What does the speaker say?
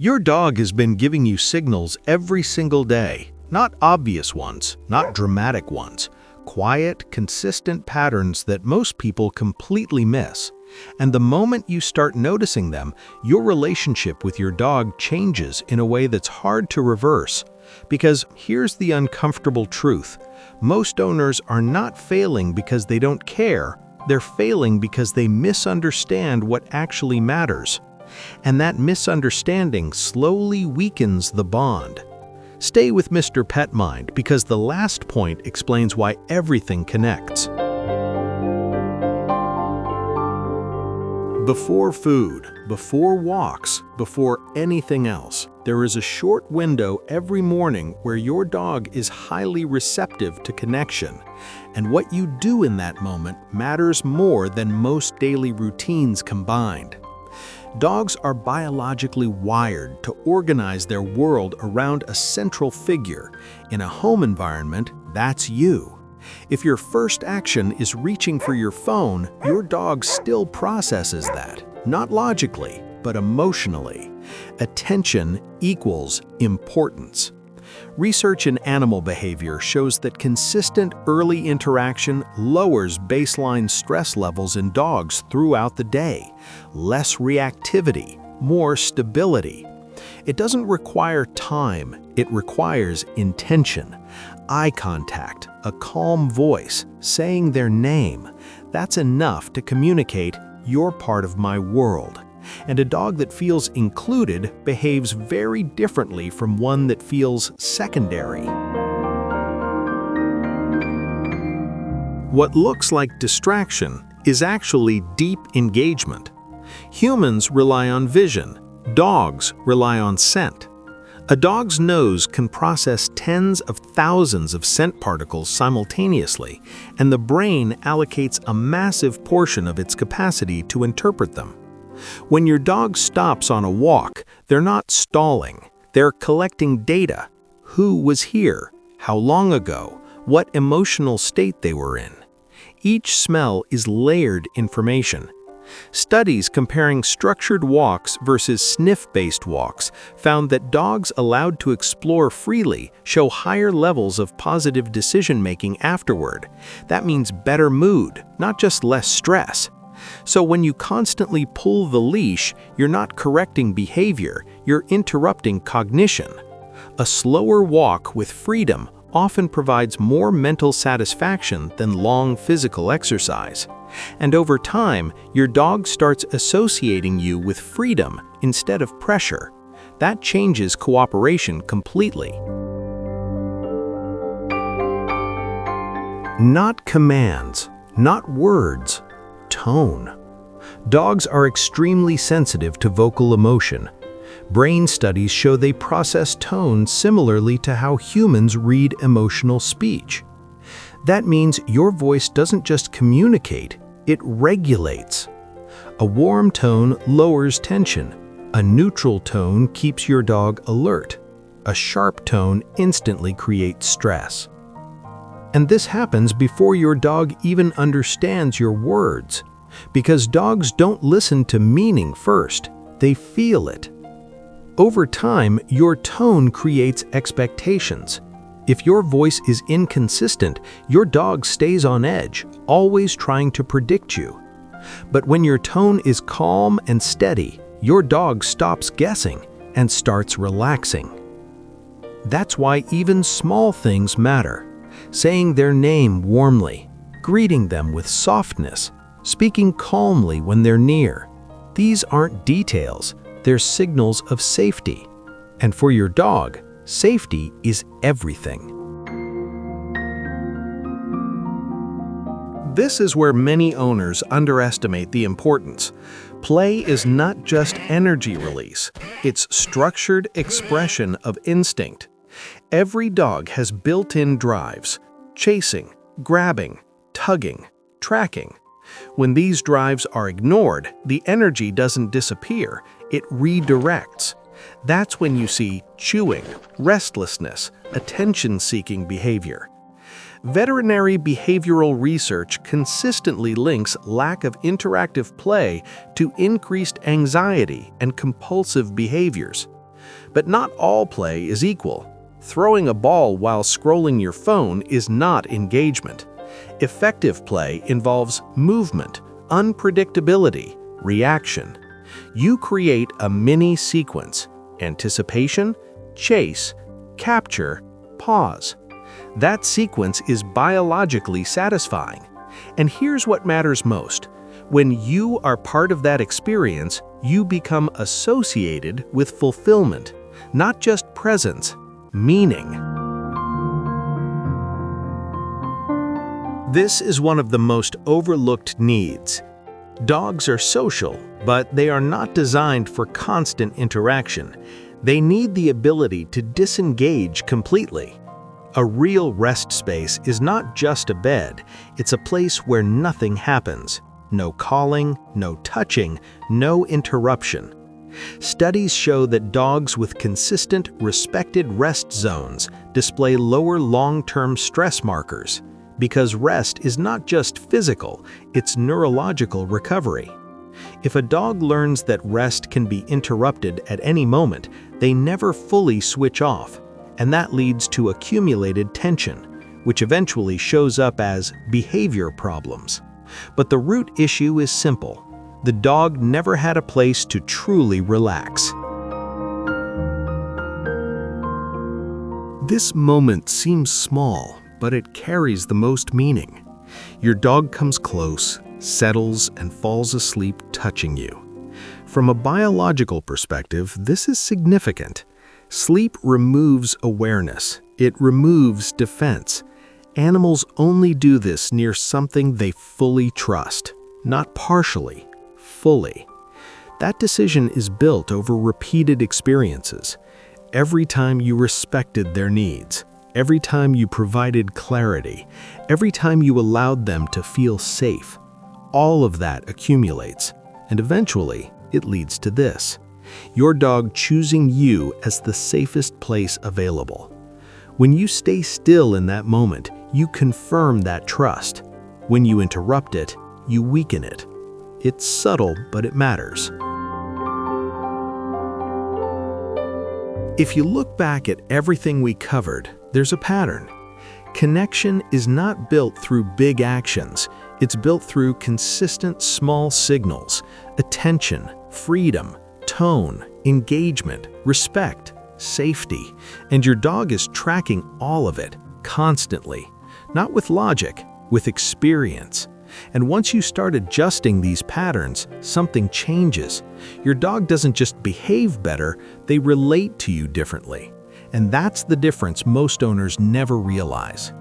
Your dog has been giving you signals every single day. Not obvious ones, not dramatic ones. Quiet, consistent patterns that most people completely miss. And the moment you start noticing them, your relationship with your dog changes in a way that's hard to reverse. Because here's the uncomfortable truth. Most owners are not failing because they don't care. They're failing because they misunderstand what actually matters. And that misunderstanding slowly weakens the bond. Stay with Mr. Pet Mind because the last point explains why everything connects. Before food, before walks, before anything else, there is a short window every morning where your dog is highly receptive to connection. And what you do in that moment matters more than most daily routines combined. Dogs are biologically wired to organize their world around a central figure. In a home environment, that's you. If your first action is reaching for your phone, your dog still processes that, not logically, but emotionally. Attention equals importance. Research in animal behavior shows that consistent early interaction lowers baseline stress levels in dogs throughout the day. Less reactivity, more stability. It doesn't require time, it requires intention. Eye contact, a calm voice, saying their name. That's enough to communicate, "You're part of my world." And a dog that feels included behaves very differently from one that feels secondary. What looks like distraction is actually deep engagement. Humans rely on vision. Dogs rely on scent. A dog's nose can process tens of thousands of scent particles simultaneously, and the brain allocates a massive portion of its capacity to interpret them. When your dog stops on a walk, they're not stalling. They're collecting data. Who was here? How long ago? What emotional state they were in? Each smell is layered information. Studies comparing structured walks versus sniff-based walks found that dogs allowed to explore freely show higher levels of positive decision-making afterward. That means better mood, not just less stress. So when you constantly pull the leash, you're not correcting behavior, you're interrupting cognition. A slower walk with freedom often provides more mental satisfaction than long physical exercise. And over time, your dog starts associating you with freedom instead of pressure. That changes cooperation completely. Not commands, not words. Tone. Dogs are extremely sensitive to vocal emotion. Brain studies show they process tone similarly to how humans read emotional speech. That means your voice doesn't just communicate, it regulates. A warm tone lowers tension. A neutral tone keeps your dog alert. A sharp tone instantly creates stress. And this happens before your dog even understands your words. Because dogs don't listen to meaning first, they feel it. Over time, your tone creates expectations. If your voice is inconsistent, your dog stays on edge, always trying to predict you. But when your tone is calm and steady, your dog stops guessing and starts relaxing. That's why even small things matter. Saying their name warmly, greeting them with softness, speaking calmly when they're near. These aren't details, they're signals of safety. And for your dog, safety is everything. This is where many owners underestimate the importance. Play is not just energy release, it's structured expression of instinct. Every dog has built-in drives: chasing, grabbing, tugging, tracking. When these drives are ignored, the energy doesn't disappear, it redirects. That's when you see chewing, restlessness, attention-seeking behavior. Veterinary behavioral research consistently links lack of interactive play to increased anxiety and compulsive behaviors. But not all play is equal. Throwing a ball while scrolling your phone is not engagement. Effective play involves movement, unpredictability, reaction. You create a mini sequence: anticipation, chase, capture, pause. That sequence is biologically satisfying. And here's what matters most. When you are part of that experience, you become associated with fulfillment, not just presence, meaning. This is one of the most overlooked needs. Dogs are social, but they are not designed for constant interaction. They need the ability to disengage completely. A real rest space is not just a bed, it's a place where nothing happens. No calling, no touching, no interruption. Studies show that dogs with consistent, respected rest zones display lower long-term stress markers, because rest is not just physical, it's neurological recovery. If a dog learns that rest can be interrupted at any moment, they never fully switch off, and that leads to accumulated tension, which eventually shows up as behavior problems. But the root issue is simple. The dog never had a place to truly relax. This moment seems small, but it carries the most meaning. Your dog comes close, settles, and falls asleep touching you. From a biological perspective, this is significant. Sleep removes awareness. It removes defense. Animals only do this near something they fully trust, not partially, fully. That decision is built over repeated experiences. Every time you respected their needs, every time you provided clarity, every time you allowed them to feel safe, all of that accumulates, and eventually it leads to this: your dog choosing you as the safest place available. When you stay still in that moment, you confirm that trust. When you interrupt it, you weaken it. It's subtle, but it matters. If you look back at everything we covered, there's a pattern. Connection is not built through big actions. It's built through consistent small signals: attention, freedom, tone, engagement, respect, safety. And your dog is tracking all of it constantly. Not with logic, with experience. And once you start adjusting these patterns, something changes. Your dog doesn't just behave better, they relate to you differently. And that's the difference most owners never realize.